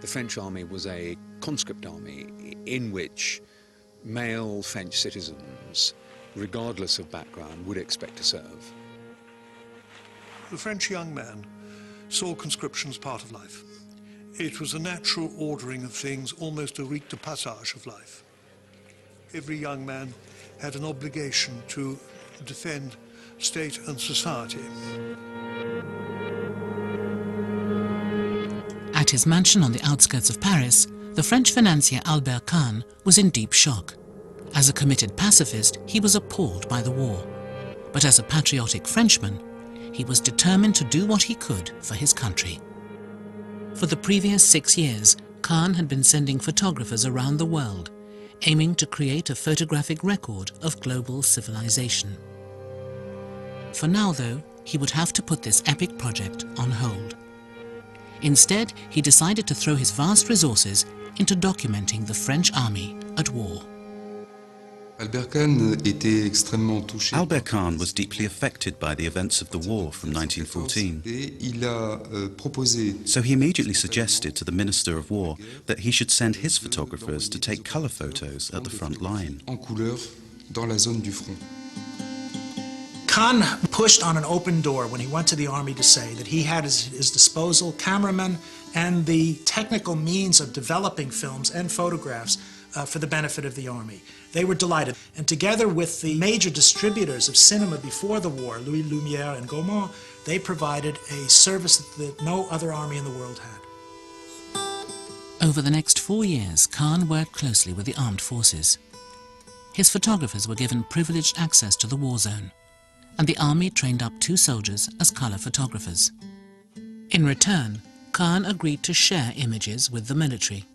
The French army was a conscript army in which male French citizens, regardless of background, would expect to serve. The French young man saw conscription as part of life. It was a natural ordering of things, almost a rite de passage of life. Every young man had an obligation to defend state and society. At his mansion on the outskirts of Paris, the French financier Albert Kahn was in deep shock. As a committed pacifist, he was appalled by the war. But as a patriotic Frenchman, he was determined to do what he could for his country. For the previous 6 years, Kahn had been sending photographers around the world, aiming to create a photographic record of global civilization. For now, though, he would have to put this epic project on hold. Instead, he decided to throw his vast resources into documenting the French army at war. Albert Kahn was deeply affected by the events of the war from 1914. So he immediately suggested to the Minister of War that he should send his photographers to take colour photos at the front line. Kahn pushed on an open door when he went to the army to say that he had at his disposal cameramen and the technical means of developing films and photographs for the benefit of the army. They were delighted, and together with the major distributors of cinema before the war, Louis Lumière and Gaumont, they provided a service that no other army in the world had. Over the next 4 years, Kahn worked closely with the armed forces. His photographers were given privileged access to the war zone, and the army trained up 2 soldiers as colour photographers. In return, Kahn agreed to share images with the military.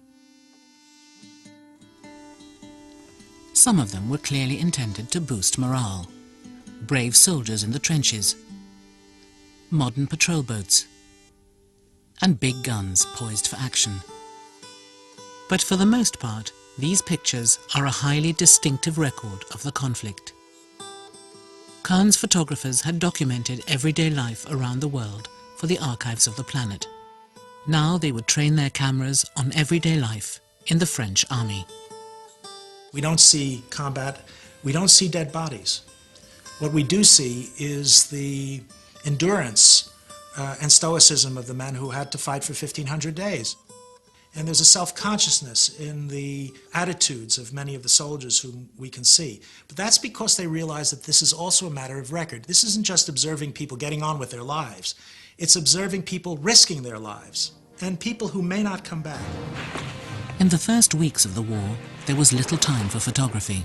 Some of them were clearly intended to boost morale. Brave soldiers in the trenches, modern patrol boats, and big guns poised for action. But for the most part, these pictures are a highly distinctive record of the conflict. Kahn's photographers had documented everyday life around the world for the archives of the planet. Now they would train their cameras on everyday life in the French army. We don't see combat, we don't see dead bodies. What we do see is the endurance and stoicism of the men who had to fight for 1,500 days. And there's a self-consciousness in the attitudes of many of the soldiers whom we can see. But that's because they realize that this is also a matter of record. This isn't just observing people getting on with their lives. It's observing people risking their lives, and people who may not come back. In the first weeks of the war, there was little time for photography.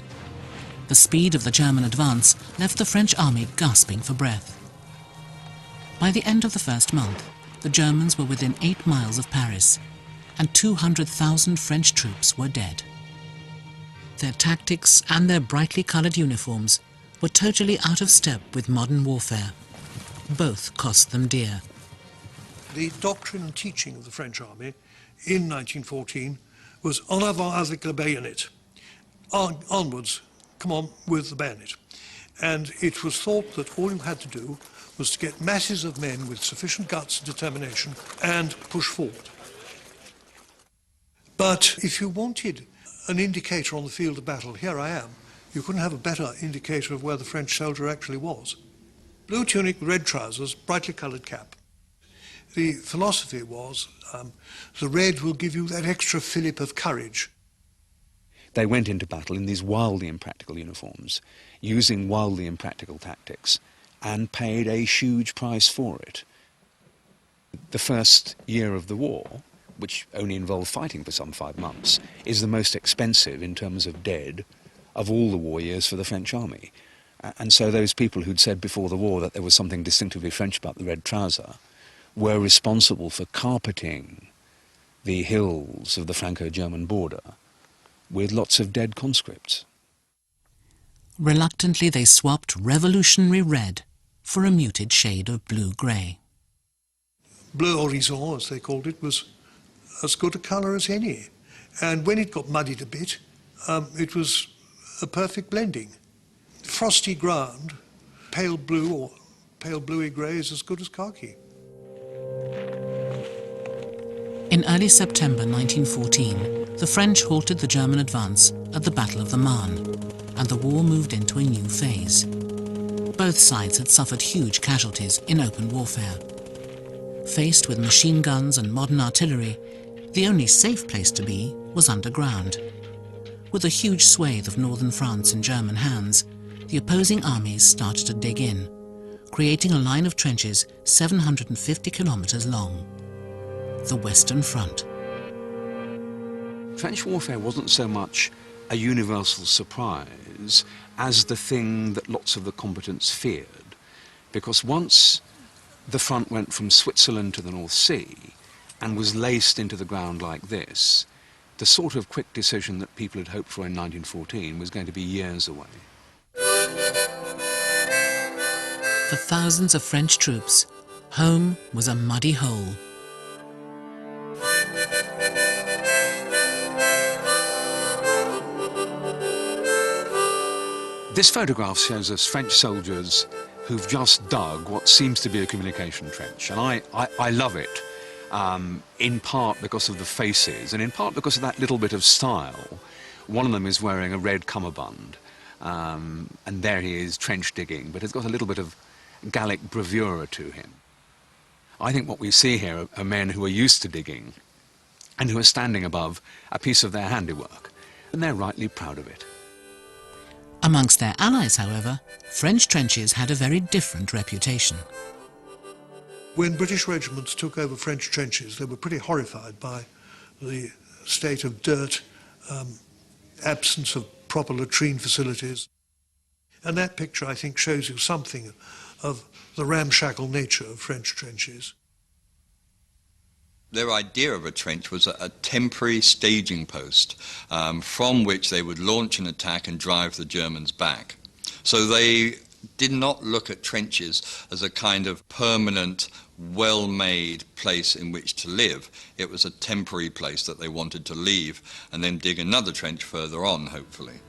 The speed of the German advance left the French army gasping for breath. By the end of the first month, the Germans were within 8 miles of Paris, and 200,000 French troops were dead. Their tactics and their brightly coloured uniforms were totally out of step with modern warfare. Both cost them dear. The doctrine and teaching of the French army in 1914 was en avant avec le bayonet. Onwards, come on with the bayonet. And it was thought that all you had to do was to get masses of men with sufficient guts and determination and push forward. But if you wanted an indicator on the field of battle, here I am, you couldn't have a better indicator of where the French soldier actually was. Blue tunic, red trousers, brightly coloured cap. The philosophy was, the red will give you that extra fillip of courage. They went into battle in these wildly impractical uniforms, using wildly impractical tactics, and paid a huge price for it. The first year of the war, which only involved fighting for some 5 months, is the most expensive in terms of dead of all the war years for the French army. And so those people who'd said before the war that there was something distinctively French about the red trouser were responsible for carpeting the hills of the Franco-German border with lots of dead conscripts. Reluctantly, they swapped revolutionary red for a muted shade of blue-grey. Bleu horizon, as they called it, was as good a colour as any. And when it got muddied a bit, it was a perfect blending. Frosty ground, pale blue or pale bluey grey is as good as khaki. In early September 1914, the French halted the German advance at the Battle of the Marne, and the war moved into a new phase. Both sides had suffered huge casualties in open warfare. Faced with machine guns and modern artillery, the only safe place to be was underground. With a huge swathe of northern France in German hands, the opposing armies started to dig in, creating a line of trenches 750 kilometers long. The Western Front. Trench warfare wasn't so much a universal surprise as the thing that lots of the combatants feared, because once the front went from Switzerland to the North Sea and was laced into the ground like this, the sort of quick decision that people had hoped for in 1914 was going to be years away. For thousands of French troops, home was a muddy hole. This photograph shows us French soldiers who've just dug what seems to be a communication trench, and I love it, in part because of the faces and in part because of that little bit of style. One of them is wearing a red cummerbund, and there he is trench digging, but it's got a little bit of Gallic bravura to him. I think what we see here are men who are used to digging and who are standing above a piece of their handiwork, and they're rightly proud of it. Amongst their allies, however, French trenches had a very different reputation. When British regiments took over French trenches, they were pretty horrified by the state of dirt, absence of proper latrine facilities. And that picture, I think, shows you something of the ramshackle nature of French trenches. Their idea of a trench was a temporary staging post from which they would launch an attack and drive the Germans back. So they did not look at trenches as a kind of permanent, well-made place in which to live. It was a temporary place that they wanted to leave and then dig another trench further on, hopefully.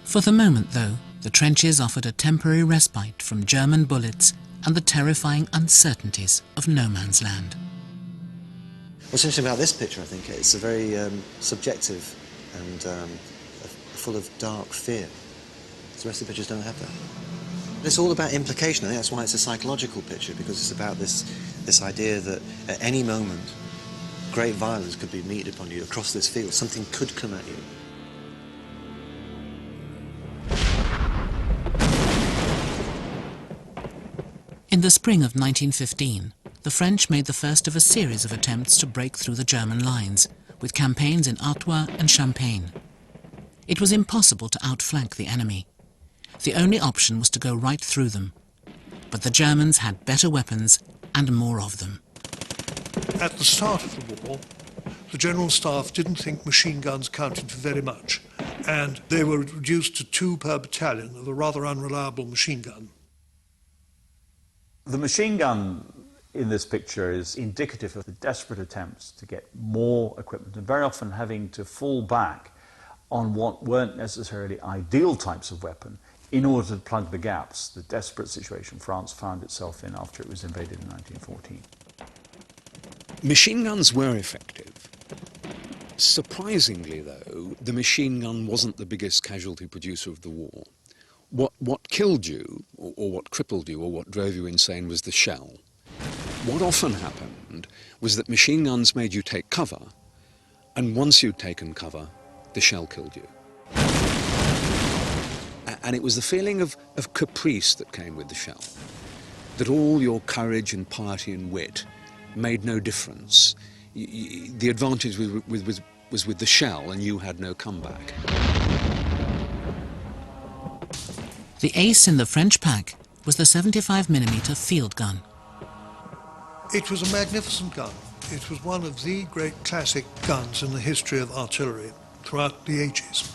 For the moment, though, the trenches offered a temporary respite from German bullets and the terrifying uncertainties of no man's land. What's interesting about this picture, I think, it's a very subjective and full of dark fear. The rest of the pictures don't have that. But it's all about implication. I think that's why it's a psychological picture, because it's about this idea that at any moment, great violence could be meted upon you across this field. Something could come at you. In the spring of 1915, the French made the first of a series of attempts to break through the German lines, with campaigns in Artois and Champagne. It was impossible to outflank the enemy. The only option was to go right through them. But the Germans had better weapons and more of them. At the start of the war, the General Staff didn't think machine guns counted for very much, and they were reduced to 2 per battalion of a rather unreliable machine gun. The machine gun in this picture is indicative of the desperate attempts to get more equipment, and very often having to fall back on what weren't necessarily ideal types of weapon in order to plug the gaps, the desperate situation France found itself in after it was invaded in 1914. Machine guns were effective. Surprisingly, though, the machine gun wasn't the biggest casualty producer of the war. What killed you, or what crippled you, or what drove you insane was the shell. What often happened was that machine guns made you take cover, and once you'd taken cover, the shell killed you. And it was the feeling of caprice that came with the shell, that all your courage and piety and wit made no difference. The advantage was with the shell, and you had no comeback. The ace in the French pack was the 75mm field gun. It was a magnificent gun. It was one of the great classic guns in the history of artillery throughout the ages.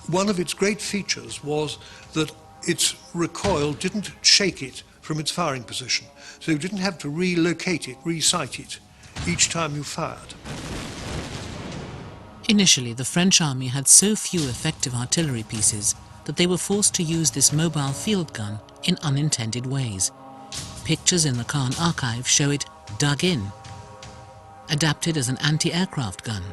One of its great features was that its recoil didn't shake it from its firing position, so you didn't have to relocate it, re-sight it, each time you fired. Initially, the French army had so few effective artillery pieces that they were forced to use this mobile field gun in unintended ways. Pictures in the Kahn archive show it dug in, adapted as an anti-aircraft gun,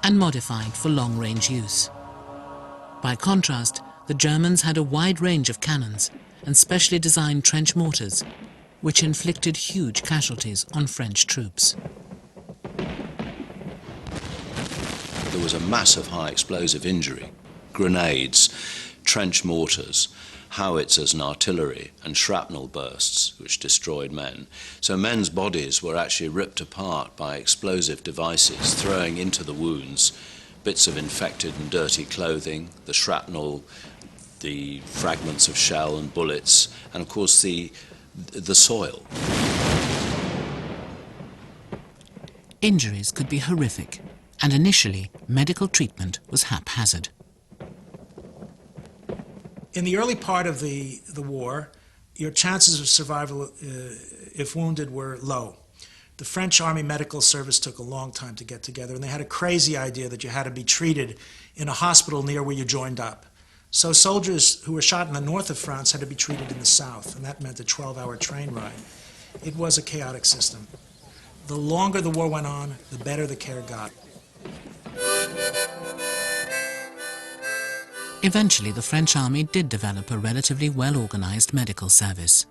and modified for long-range use. By contrast, the Germans had a wide range of cannons and specially designed trench mortars, which inflicted huge casualties on French troops. There was a massive high explosive injury. Grenades, trench mortars, howitzers and artillery, and shrapnel bursts, which destroyed men. So men's bodies were actually ripped apart by explosive devices, throwing into the wounds bits of infected and dirty clothing, the shrapnel, the fragments of shell and bullets, and of course the soil. Injuries could be horrific, and initially medical treatment was haphazard. In the early part of the war, your chances of survival, if wounded, were low. The French Army Medical Service took a long time to get together, and they had a crazy idea that you had to be treated in a hospital near where you joined up. So soldiers who were shot in the north of France had to be treated in the south, and that meant a 12-hour train ride. It was a chaotic system. The longer the war went on, the better the care got. Eventually, the French army did develop a relatively well-organized medical service.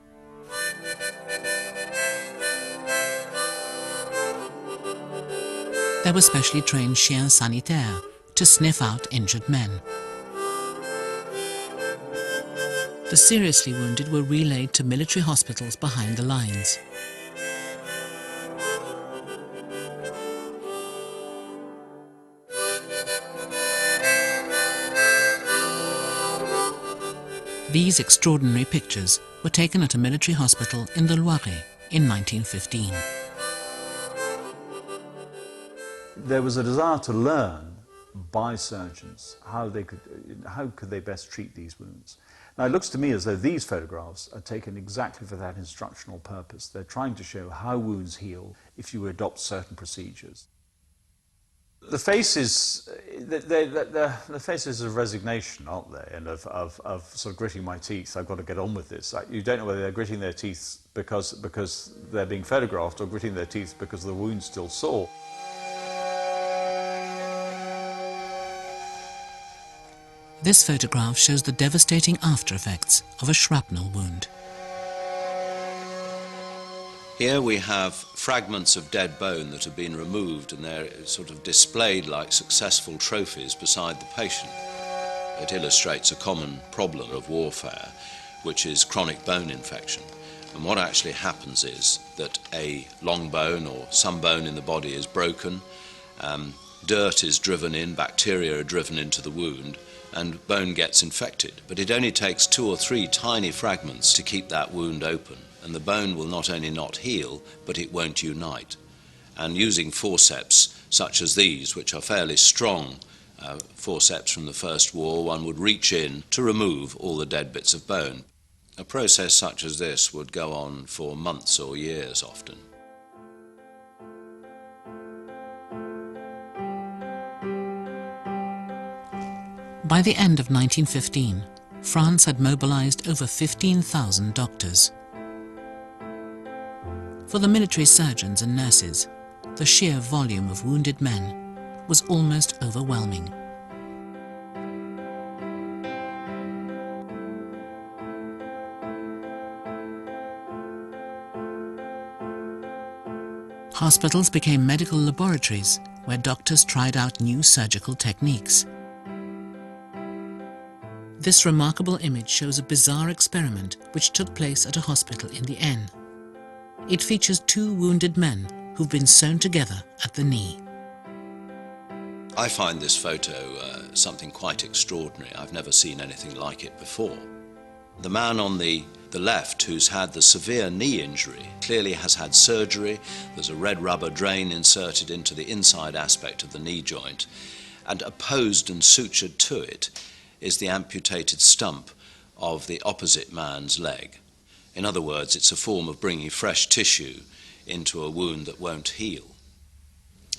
There were specially trained chiens sanitaires to sniff out injured men. The seriously wounded were relayed to military hospitals behind the lines. These extraordinary pictures were taken at a military hospital in the Loiret in 1915. There was a desire to learn by surgeons how could they best treat these wounds. Now it looks to me as though these photographs are taken exactly for that instructional purpose. They're trying to show how wounds heal if you adopt certain procedures. The faces, the faces of resignation, aren't they, and of sort of gritting my teeth. I've got to get on with this. You don't know whether they're gritting their teeth because they're being photographed, or gritting their teeth because the wound's still sore. This photograph shows the devastating after effects of a shrapnel wound. Here we have fragments of dead bone that have been removed, and they're sort of displayed like successful trophies beside the patient. It illustrates a common problem of warfare, which is chronic bone infection. And what actually happens is that a long bone or some bone in the body is broken, dirt is driven in, bacteria are driven into the wound, and bone gets infected. But it only takes 2 or 3 tiny fragments to keep that wound open, and the bone will not only not heal, but it won't unite. And using forceps such as these, which are fairly strong forceps from the First War, one would reach in to remove all the dead bits of bone. A process such as this would go on for months or years often. By the end of 1915, France had mobilized over 15,000 doctors. For the military surgeons and nurses, the sheer volume of wounded men was almost overwhelming. Hospitals became medical laboratories where doctors tried out new surgical techniques. This remarkable image shows a bizarre experiment which took place at a hospital in the Aisne. It features 2 wounded men who've been sewn together at the knee. I find this photo something quite extraordinary. I've never seen anything like it before. The man on the left, who's had the severe knee injury, clearly has had surgery. There's a red rubber drain inserted into the inside aspect of the knee joint, and opposed and sutured to it is the amputated stump of the opposite man's leg. In other words, it's a form of bringing fresh tissue into a wound that won't heal.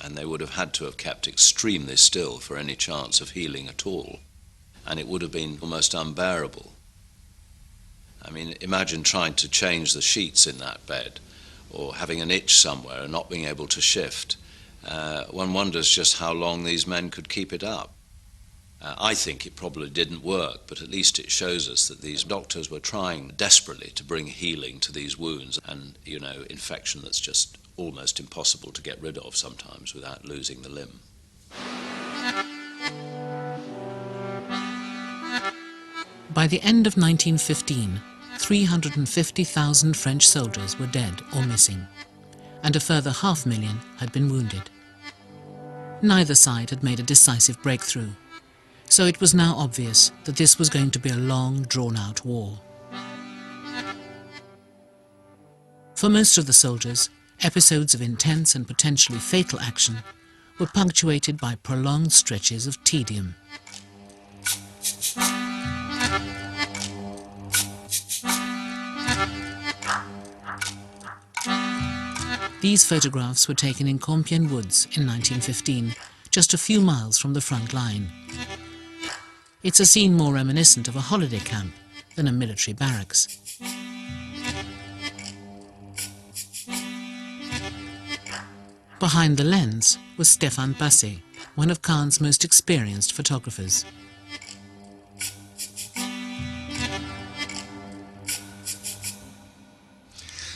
And they would have had to have kept extremely still for any chance of healing at all. And it would have been almost unbearable. I mean, imagine trying to change the sheets in that bed, or having an itch somewhere and not being able to shift. One wonders just how long these men could keep it up. I think it probably didn't work, but at least it shows us that these doctors were trying desperately to bring healing to these wounds and, you know, infection that's just almost impossible to get rid of sometimes without losing the limb. By the end of 1915, 350,000 French soldiers were dead or missing, and a further 500,000 had been wounded. Neither side had made a decisive breakthrough, so it was now obvious that this was going to be a long, drawn-out war. For most of the soldiers, episodes of intense and potentially fatal action were punctuated by prolonged stretches of tedium. These photographs were taken in Compiègne Woods in 1915, just a few miles from the front line. It's a scene more reminiscent of a holiday camp than a military barracks. Behind the lens was Stéphane Passé, one of Kahn's most experienced photographers.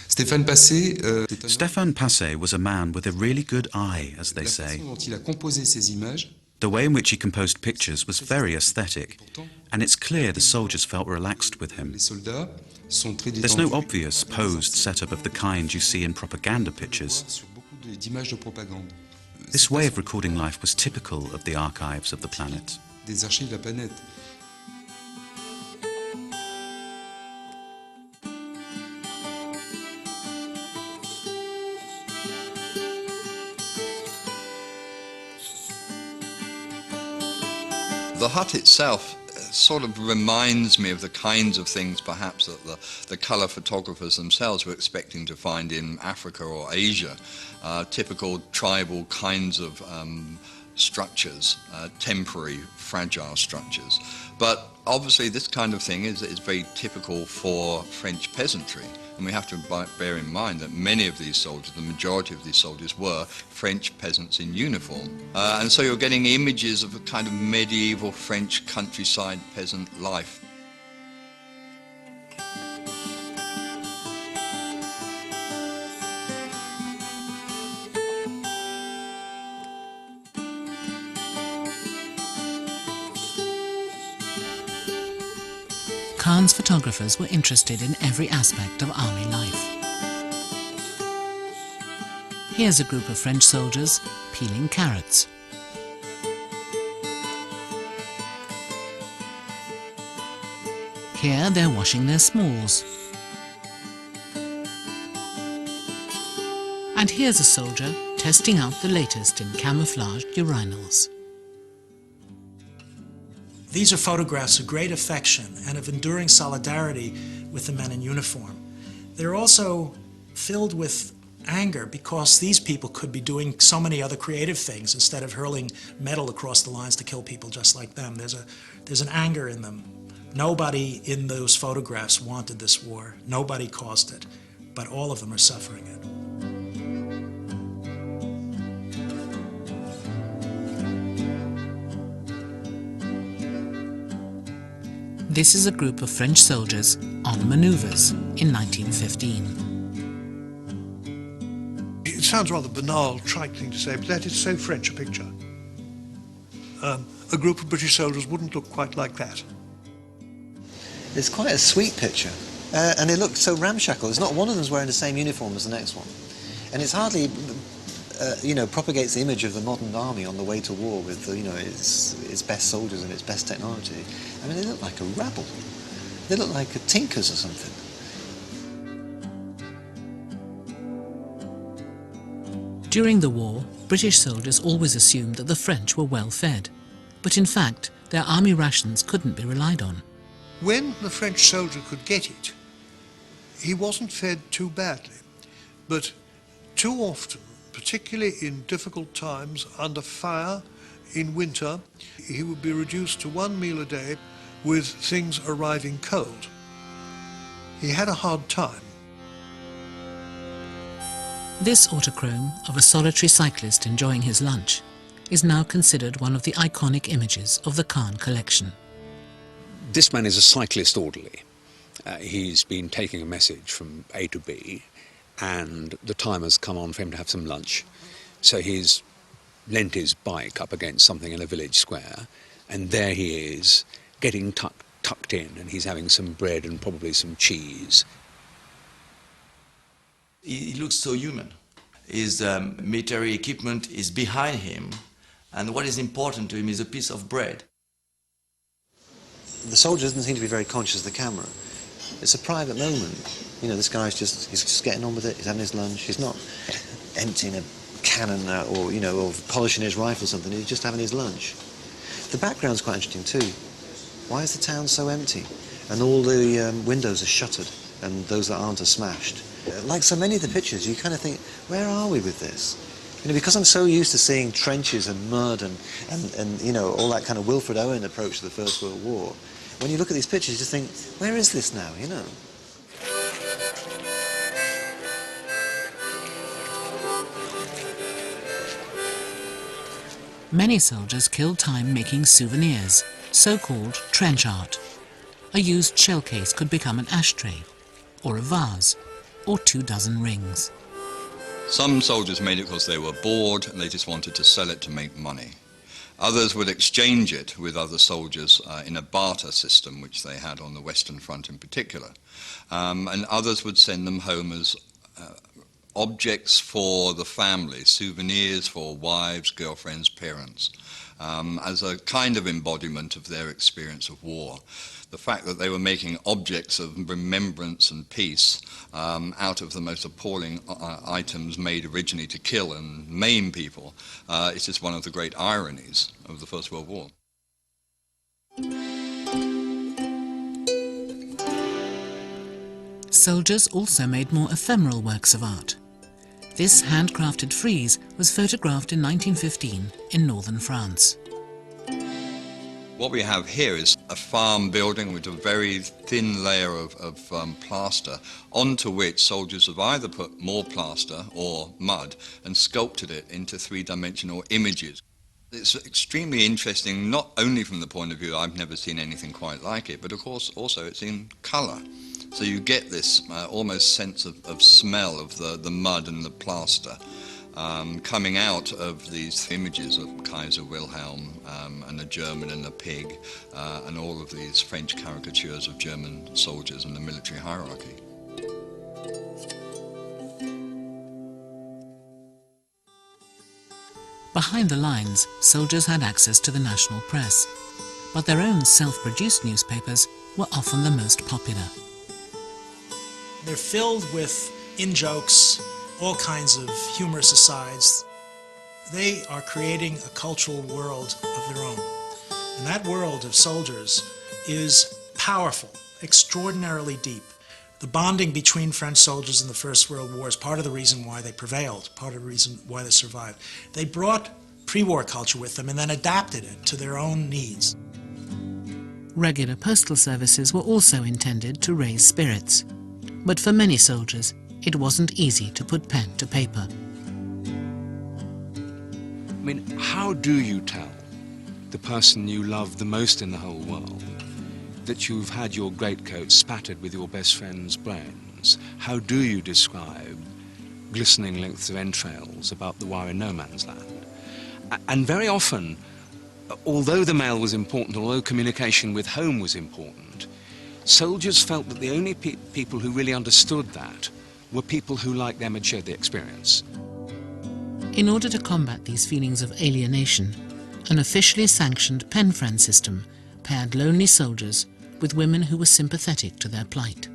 Stéphane Passé was a man with a really good eye, as they say. The way in which he composed pictures was very aesthetic, and it's clear the soldiers felt relaxed with him. There's no obvious posed setup of the kind you see in propaganda pictures. This way of recording life was typical of the archives of the planet. The hut itself sort of reminds me of the kinds of things perhaps that the colour photographers themselves were expecting to find in Africa or Asia, typical tribal kinds of structures, temporary, fragile structures. But obviously this kind of thing is very typical for French peasantry. And we have to bear in mind that many of these soldiers, the majority of these soldiers, were French peasants in uniform. And so you're getting images of a kind of medieval French countryside peasant life. Kahn's photographers were interested in every aspect of army life. Here's a group of French soldiers peeling carrots. Here they're washing their smalls. And here's a soldier testing out the latest in camouflaged urinals. These are photographs of great affection and of enduring solidarity with the men in uniform. They're also filled with anger because these people could be doing so many other creative things instead of hurling metal across the lines to kill people just like them. There's an anger in them. Nobody in those photographs wanted this war. Nobody caused it, but all of them are suffering it. This is a group of French soldiers on manoeuvres in 1915. It sounds rather banal, trite thing to say, but that is so French a picture. A group of British soldiers wouldn't look quite like that. It's quite a sweet picture, and they look so ramshackle. There's not one of them's wearing the same uniform as the next one. And it's hardly, propagates the image of the modern army on the way to war with, its best soldiers and its best technology. I mean, they look like a rabble. They look like tinkers or something. During the war, British soldiers always assumed that the French were well fed, but in fact, their army rations couldn't be relied on. When the French soldier could get it, he wasn't fed too badly, but too often, particularly in difficult times, under fire, in winter, he would be reduced to one meal a day with things arriving cold. he had a hard time. This autochrome of a solitary cyclist enjoying his lunch is now considered one of the iconic images of the Kahn collection. This man is a cyclist orderly. He's been taking a message from A to B, and the time has come on for him to have some lunch. So he's leant his bike up against something in a village square, and there he is, getting tucked in, and he's having some bread and probably some cheese. He looks so human. His military equipment is behind him, and what is important to him is a piece of bread. The soldier doesn't seem to be very conscious of the camera. It's a private moment. You know, this guy's he's just getting on with it, he's having his lunch, he's not emptying a cannon or, you know, or polishing his rifle or something, he's just having his lunch. The background's quite interesting too. Why is the town so empty? And all the windows are shuttered, and those that aren't are smashed. Like so many of the pictures, you kind of think, where are we with this? You know, because I'm so used to seeing trenches and mud and you know, all that kind of Wilfred Owen approach to the First World War. When you look at these pictures, you just think, where is this now, you know? Many soldiers killed time making souvenirs, so-called trench art. A used shell case could become an ashtray, or a vase, or 24 rings. Some soldiers made it because they were bored and they just wanted to sell it to make money. Others would exchange it with other soldiers in a barter system, which they had on the Western Front in particular. And others would send them home as objects for the family, souvenirs for wives, girlfriends, parents, as a kind of embodiment of their experience of war. The fact that they were making objects of remembrance and peace out of the most appalling items made originally to kill and maim people is just one of the great ironies of the First World War. Soldiers also made more ephemeral works of art. This handcrafted frieze was photographed in 1915 in northern France. What we have here is a farm building with a very thin layer of plaster, onto which soldiers have either put more plaster or mud and sculpted it into three-dimensional images. It's extremely interesting, not only from the point of view I've never seen anything quite like it, but of course also it's in colour. So you get this almost sense of smell of the mud and the plaster coming out of these images of Kaiser Wilhelm and a German and a pig and all of these French caricatures of German soldiers and the military hierarchy. Behind the lines, soldiers had access to the national press, but their own self-produced newspapers were often the most popular. They're filled with in-jokes, all kinds of humorous asides. They are creating a cultural world of their own. And that world of soldiers is powerful, extraordinarily deep. The bonding between French soldiers in the First World War is part of the reason why they prevailed, part of the reason why they survived. They brought pre-war culture with them and then adapted it to their own needs. Regular postal services were also intended to raise spirits. But for many soldiers, it wasn't easy to put pen to paper. I mean, how do you tell the person you love the most in the whole world that you've had your greatcoat spattered with your best friend's brains? How do you describe glistening lengths of entrails about the war in no man's land? And very often, although the mail was important, although communication with home was important, soldiers felt that the only people who really understood that were people who, like them, had shared the experience. In order to combat these feelings of alienation, an officially sanctioned pen friend system paired lonely soldiers with women who were sympathetic to their plight.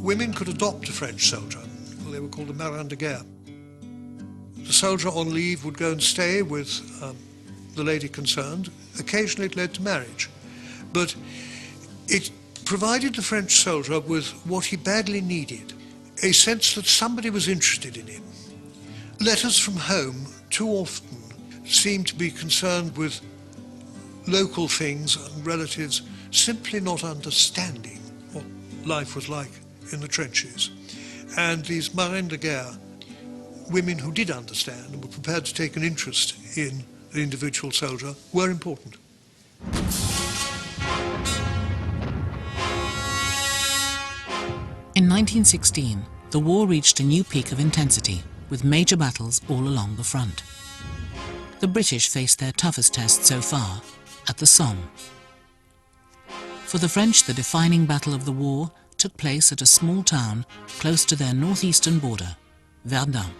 Women could adopt a French soldier. They were called a marin de guerre. The soldier on leave would go and stay with the lady concerned. Occasionally it led to marriage. But it provided the French soldier with what he badly needed, a sense that somebody was interested in him. Letters from home too often seemed to be concerned with local things and relatives simply not understanding life was like in the trenches. And these marines de guerre, women who did understand and were prepared to take an interest in the individual soldier, were important. In 1916, the war reached a new peak of intensity, with major battles all along the front. The British faced their toughest test so far at the Somme. For the French, the defining battle of the war took place at a small town close to their northeastern border, Verdun.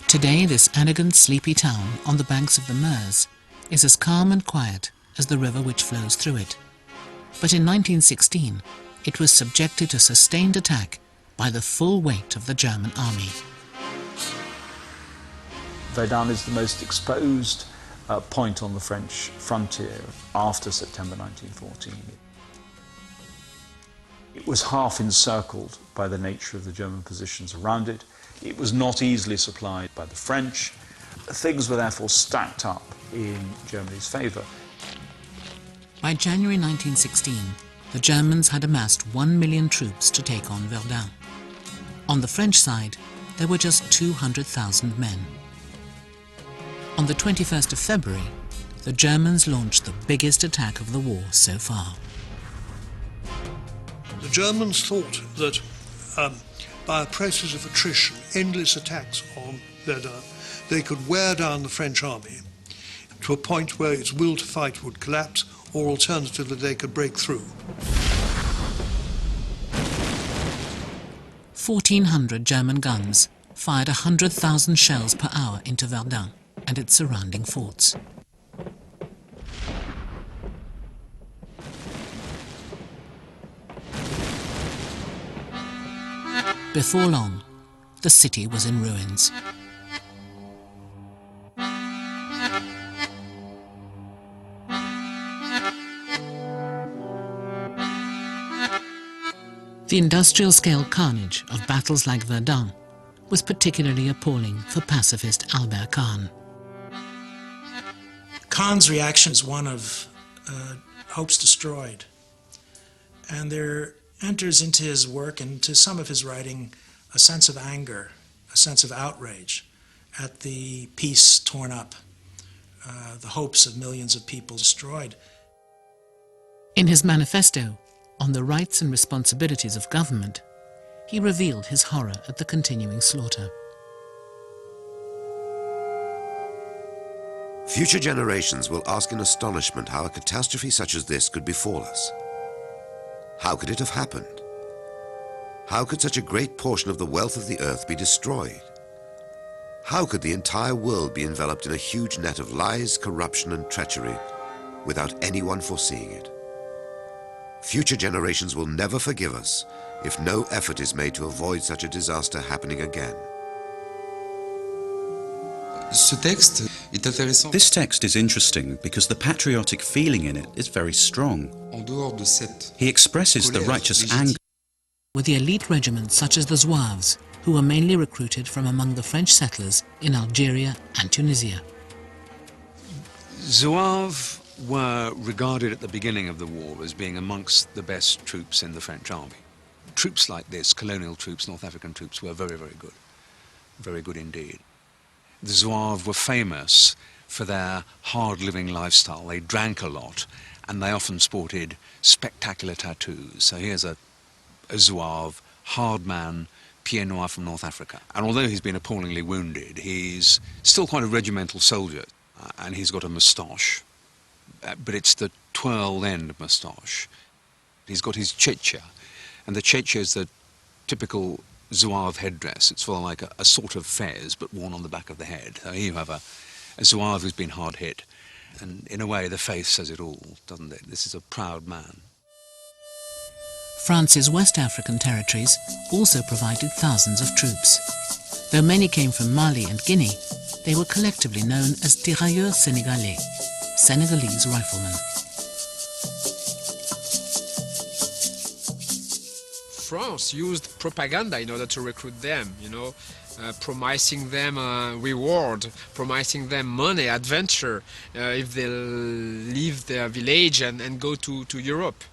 Today, this elegant, sleepy town on the banks of the Meuse is as calm and quiet as the river which flows through it. But in 1916, it was subjected to sustained attack by the full weight of the German army. Verdun is the most exposed point on the French frontier after September 1914. It was half encircled by the nature of the German positions around it. It was not easily supplied by the French. Things were therefore stacked up in Germany's favour. By January 1916, the Germans had amassed 1 million troops to take on Verdun. On the French side, there were just 200,000 men. On the 21st of February, the Germans launched the biggest attack of the war so far. The Germans thought that by a process of attrition, endless attacks on Verdun, they could wear down the French army to a point where its will to fight would collapse, or alternatively they could break through. 1,400 German guns fired 100,000 shells per hour into Verdun and its surrounding forts. Before long, the city was in ruins. The industrial-scale carnage of battles like Verdun was particularly appalling for pacifist Albert Kahn. Kahn's reaction is one of hopes destroyed. And there enters into his work and to some of his writing a sense of anger, a sense of outrage at the peace torn up, the hopes of millions of people destroyed. In his manifesto on the rights and responsibilities of government, he revealed his horror at the continuing slaughter. Future generations will ask in astonishment how a catastrophe such as this could befall us. How could it have happened? How could such a great portion of the wealth of the earth be destroyed? How could the entire world be enveloped in a huge net of lies, corruption, and treachery without anyone foreseeing it? Future generations will never forgive us if no effort is made to avoid such a disaster happening again. This text is interesting because the patriotic feeling in it is very strong. He expresses the righteous anger with the elite regiments such as the Zouaves, who were mainly recruited from among the French settlers in Algeria and Tunisia. Zouaves were regarded at the beginning of the war as being amongst the best troops in the French army. Troops like this, colonial troops, North African troops, were very, very good indeed. The Zouaves were famous for their hard-living lifestyle. They drank a lot, and they often sported spectacular tattoos. So here's a Zouave, hard man, pied noir from North Africa. And although he's been appallingly wounded, he's still quite a regimental soldier, and he's got a moustache. But it's the twirl-end moustache. He's got his checha, and the checha is the typical Zouave headdress. It's sort of like a sort of fez, but worn on the back of the head. So here you have a Zouave who's been hard hit, and in a way the face says it all, doesn't it? This is a proud man. France's West African territories also provided thousands of troops. Though many came from Mali and Guinea, they were collectively known as tirailleurs sénégalais, Senegalese riflemen. France used propaganda in order to recruit them, you know. promising them reward, promising them money, adventure, if they leave their village and go to Europe.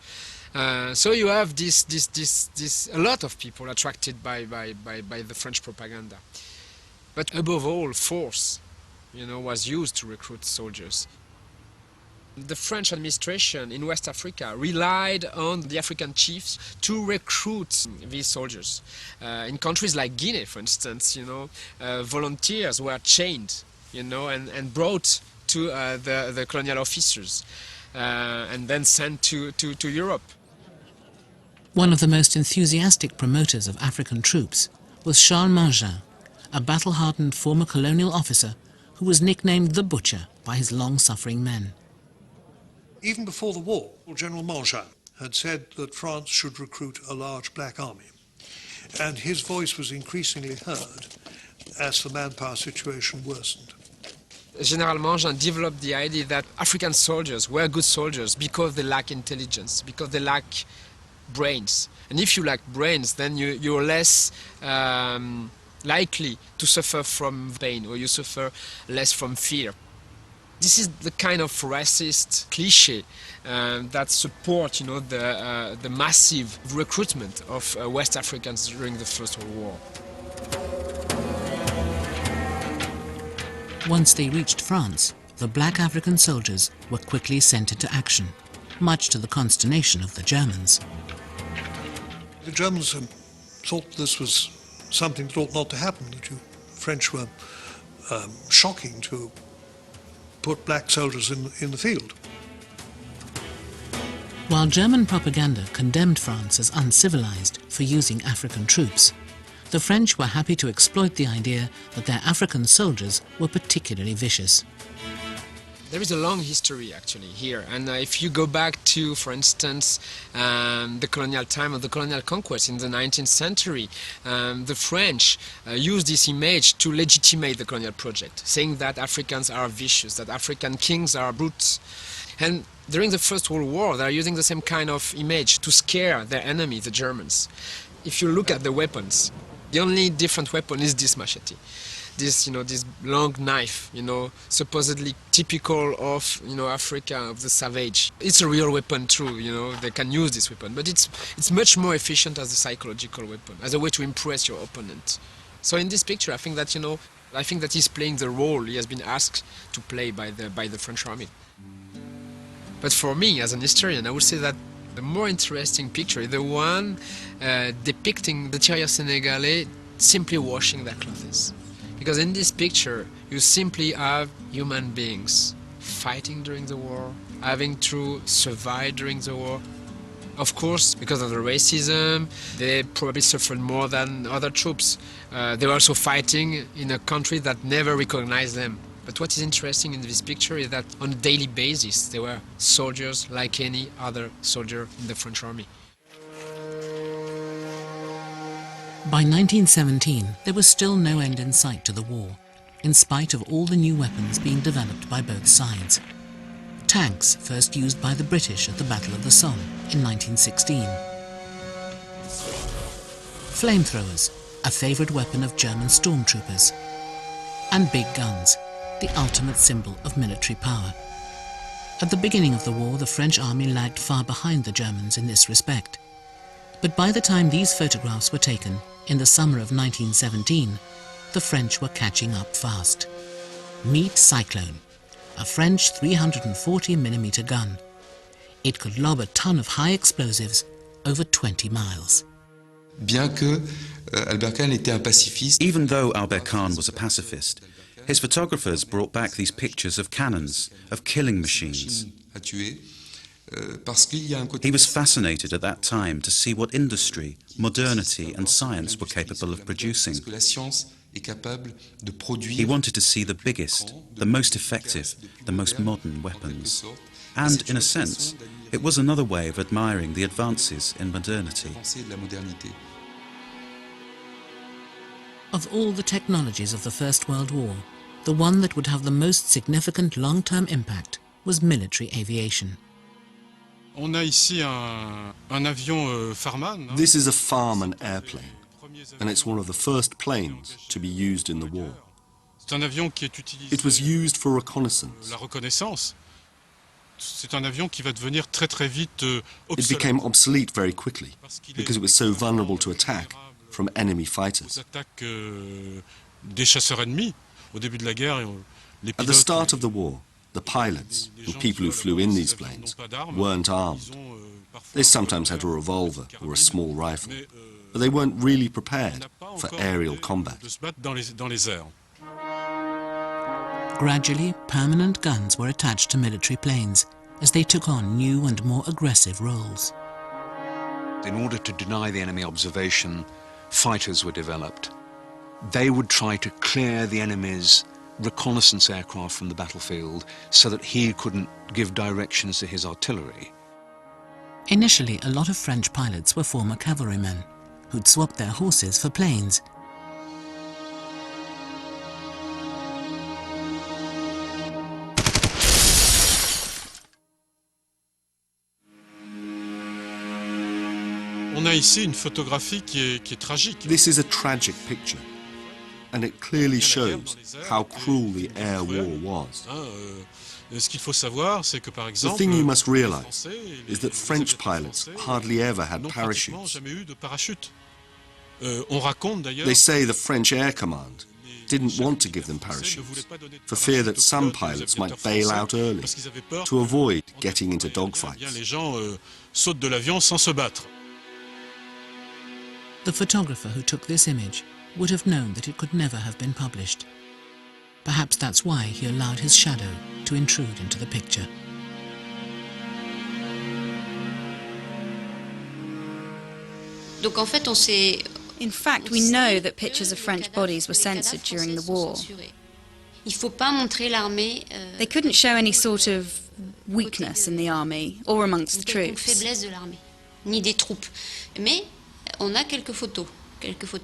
So you have a lot of people attracted by the French propaganda. But above all, force, was used to recruit soldiers. The French administration in West Africa relied on the African chiefs to recruit these soldiers. In countries like Guinea, for instance, volunteers were chained, and brought to the colonial officers and then sent to Europe. One of the most enthusiastic promoters of African troops was Charles Mangin, a battle-hardened former colonial officer who was nicknamed the Butcher by his long-suffering men. Even before the war, General Mangin had said that France should recruit a large black army, and his voice was increasingly heard as the manpower situation worsened. General Mangin developed the idea that African soldiers were good soldiers because they lack intelligence, because they lack brains. And if you lack brains, then you're less likely to suffer from pain, or you suffer less from fear. This is the kind of racist cliché that support, the massive recruitment of West Africans during the First World War. Once they reached France, the black African soldiers were quickly sent into action, much to the consternation of the Germans. The Germans thought this was something that ought not to happen, that the French were shocking to put black soldiers in the field. While German propaganda condemned France as uncivilized for using African troops, the French were happy to exploit the idea that their African soldiers were particularly vicious. There is a long history actually here, and if you go back to, for instance, the colonial time of the colonial conquest in the 19th century, the French used this image to legitimate the colonial project, saying that Africans are vicious, that African kings are brutes. And during the First World War, they are using the same kind of image to scare their enemy, the Germans. If you look at the weapons, the only different weapon is this machete. This long knife, supposedly typical of, Africa, of the savage. It's a real weapon, true, they can use this weapon, but it's much more efficient as a psychological weapon, as a way to impress your opponent. So in this picture, I think that he's playing the role he has been asked to play by the French army. But for me, as an historian, I would say that the more interesting picture is the one depicting the tirailleurs sénégalais simply washing their clothes. Because in this picture, you simply have human beings fighting during the war, having to survive during the war. Of course, because of the racism, they probably suffered more than other troops. They were also fighting in a country that never recognized them. But what is interesting in this picture is that on a daily basis, they were soldiers like any other soldier in the French army. By 1917, there was still no end in sight to the war, in spite of all the new weapons being developed by both sides. Tanks first used by the British at the Battle of the Somme in 1916. Flamethrowers, a favourite weapon of German stormtroopers. And big guns, the ultimate symbol of military power. At the beginning of the war, the French army lagged far behind the Germans in this respect. But by the time these photographs were taken, in the summer of 1917, the French were catching up fast. Meet Cyclone, a French 340mm gun. It could lob a ton of high explosives over 20 miles. Even though Albert Kahn was a pacifist, his photographers brought back these pictures of cannons, of killing machines. He was fascinated at that time to see what industry, modernity and science were capable of producing. He wanted to see the biggest, the most effective, the most modern weapons. And, in a sense, it was another way of admiring the advances in modernity. Of all the technologies of the First World War, the one that would have the most significant long-term impact was military aviation. This is a Farman airplane. and it's one of the first planes to be used in the war. It was used for reconnaissance. It became obsolete very quickly because it was so vulnerable to attack from enemy fighters. At the start of the war, the pilots and people who flew in these planes weren't armed. They sometimes had a revolver or a small rifle, but they weren't really prepared for aerial combat. Gradually, permanent guns were attached to military planes as they took on new and more aggressive roles. In order to deny the enemy observation, fighters were developed. They would try to clear the enemy's reconnaissance aircraft from the battlefield so that he couldn't give directions to his artillery. Initially, a lot of French pilots were former cavalrymen who'd swapped their horses for planes. This is a tragic picture, and it clearly shows how cruel the air war was. The thing you must realize is that French pilots hardly ever had parachutes. They say the French Air Command didn't want to give them parachutes for fear that some pilots might bail out early to avoid getting into dogfights. The photographer who took this image would have known that it could never have been published. Perhaps that's why he allowed his shadow to intrude into the picture. In fact, we know that pictures of French bodies were censored during the war. They couldn't show any sort of weakness in the army or amongst the troops.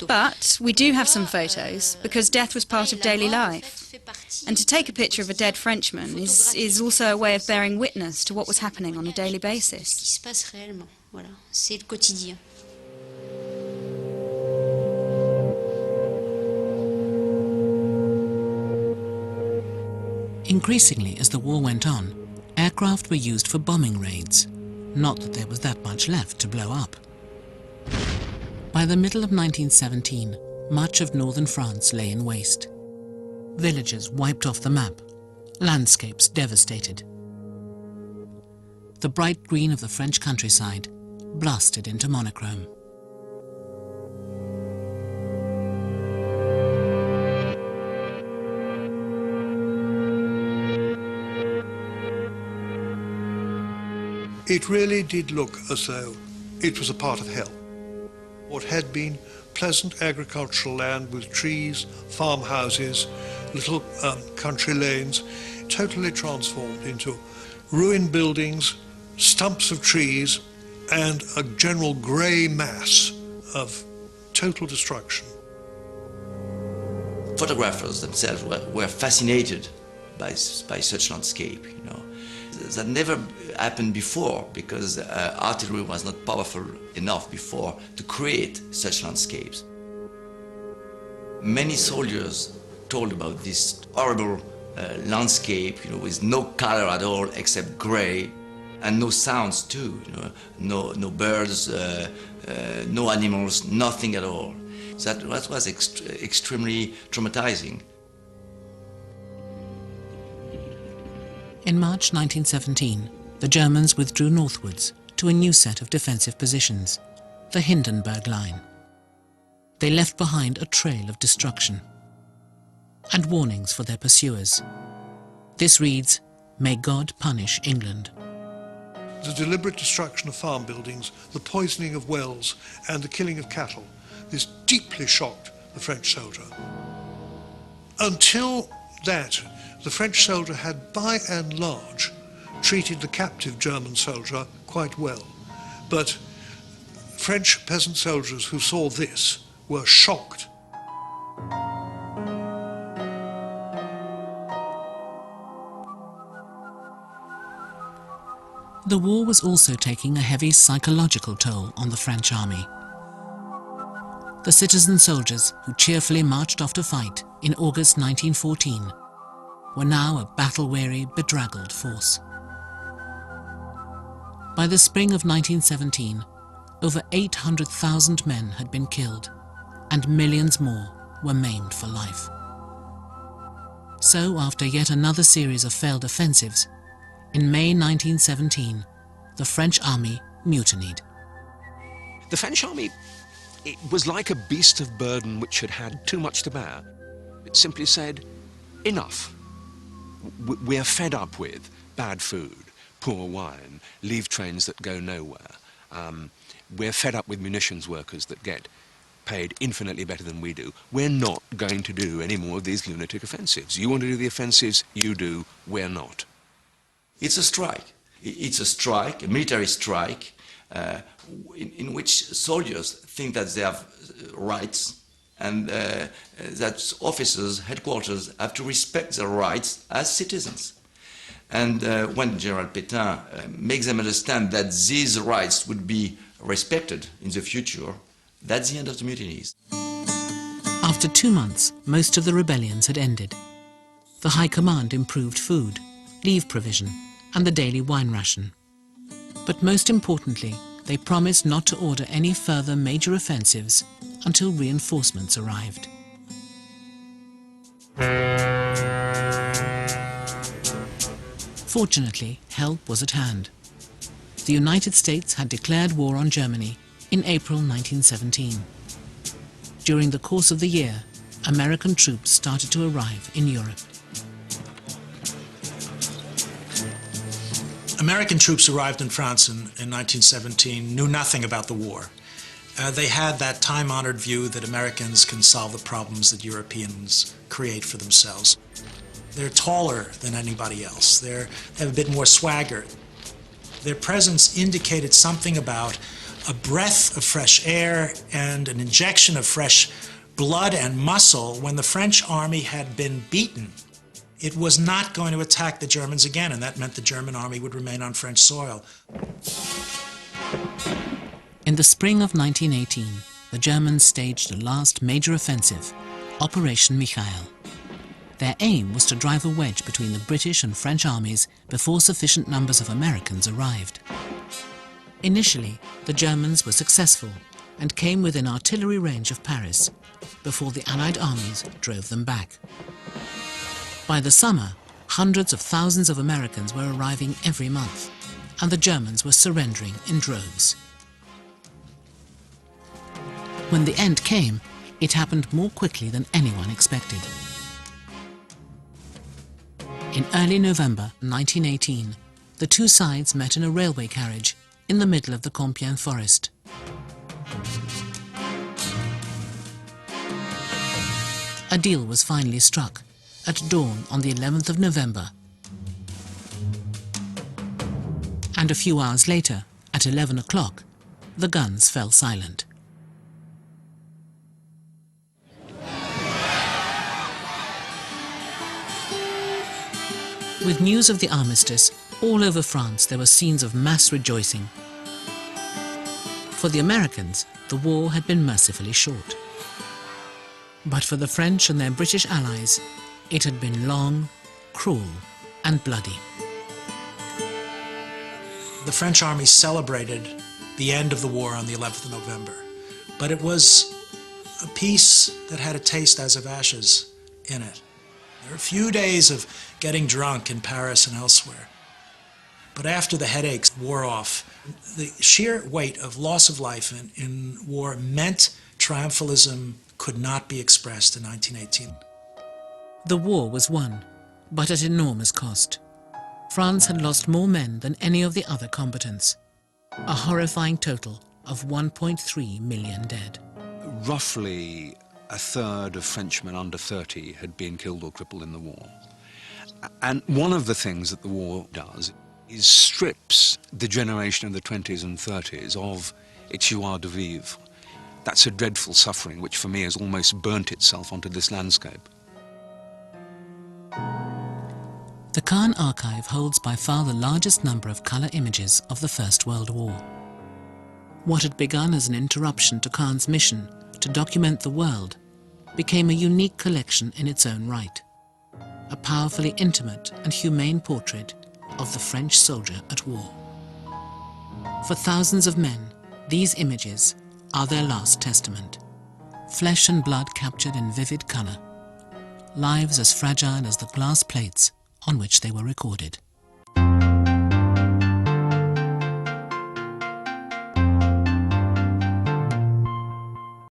But we do have some photos, because death was part of daily life. And to take a picture of a dead Frenchman is also a way of bearing witness to what was happening on a daily basis. Increasingly, as the war went on, aircraft were used for bombing raids. Not that there was that much left to blow up. By the middle of 1917, much of northern France lay in waste. Villages wiped off the map, landscapes devastated. The bright green of the French countryside blasted into monochrome. It really did look as though it was a part of hell. What had been pleasant agricultural land with trees, farmhouses, little country lanes, totally transformed into ruined buildings, stumps of trees, and a general grey mass of total destruction. Photographers themselves were fascinated by such landscape, you know. That never happened before, because artillery was not powerful enough before to create such landscapes. Many soldiers told about this horrible landscape, you know, with no color at all except gray, and no sounds too, you know, no birds, no animals, nothing at all. That was extremely traumatizing. In March 1917, the Germans withdrew northwards to a new set of defensive positions, the Hindenburg Line. They left behind a trail of destruction and warnings for their pursuers. This reads, "May God punish England." The deliberate destruction of farm buildings, the poisoning of wells, and the killing of cattle, this deeply shocked the French soldier. Until that, the French soldier had, by and large, treated the captive German soldier quite well. But French peasant soldiers who saw this were shocked. The war was also taking a heavy psychological toll on the French army. The citizen soldiers who cheerfully marched off to fight in August 1914 were now a battle-weary, bedraggled force. By the spring of 1917, over 800,000 men had been killed, and millions more were maimed for life. So, after yet another series of failed offensives, in May 1917, the French army mutinied. The French army, it was like a beast of burden which had had too much to bear. It simply said, enough. We're fed up with bad food, poor wine, leave trains that go nowhere. We're fed up with munitions workers that get paid infinitely better than we do. We're not going to do any more of these lunatic offensives. You want to do the offensives, you do, we're not. It's a strike. It's a strike, a military strike, in which soldiers think that they have rights, and that officers, headquarters, have to respect their rights as citizens. And when General Pétain makes them understand that these rights would be respected in the future, that's the end of the mutinies. After 2 months, most of the rebellions had ended. The High Command improved food, leave provision, and the daily wine ration. But most importantly, they promised not to order any further major offensives until reinforcements arrived. Fortunately, help was at hand. The United States had declared war on Germany in April 1917. During the course of the year, American troops started to arrive in Europe. American troops arrived in France in 1917, knew nothing about the war. They had that time-honored view that Americans can solve the problems that Europeans create for themselves. They're taller than anybody else. They have a bit more swagger. Their presence indicated something about a breath of fresh air and an injection of fresh blood and muscle when the French army had been beaten. It was not going to attack the Germans again, and that meant the German army would remain on French soil. In the spring of 1918, the Germans staged a last major offensive, Operation Michael. Their aim was to drive a wedge between the British and French armies before sufficient numbers of Americans arrived. Initially, the Germans were successful and came within artillery range of Paris before the Allied armies drove them back. By the summer, hundreds of thousands of Americans were arriving every month, and the Germans were surrendering in droves. When the end came, it happened more quickly than anyone expected. In early November 1918, the two sides met in a railway carriage in the middle of the Compiègne forest. A deal was finally struck at dawn on the 11th of November. And a few hours later, at 11 o'clock, the guns fell silent. With news of the armistice, all over France there were scenes of mass rejoicing. For the Americans, the war had been mercifully short. But for the French and their British allies, it had been long, cruel, and bloody. The French army celebrated the end of the war on the 11th of November, but it was a peace that had a taste as of ashes in it. There were a few days of getting drunk in Paris and elsewhere. But after the headaches wore off, the sheer weight of loss of life in war meant triumphalism could not be expressed in 1918. The war was won, but at enormous cost. France had lost more men than any of the other combatants. A horrifying total of 1.3 million dead. Roughly a third of Frenchmen under 30 had been killed or crippled in the war. And one of the things that the war does is strips the generation of the 20s and 30s of its joie de vivre. That's a dreadful suffering which for me has almost burnt itself onto this landscape. The Kahn archive holds by far the largest number of colour images of the First World War. What had begun as an interruption to Kahn's mission to document the world, became a unique collection in its own right, a powerfully intimate and humane portrait of the French soldier at war. For thousands of men, these images are their last testament, flesh and blood captured in vivid colour, lives as fragile as the glass plates on which they were recorded.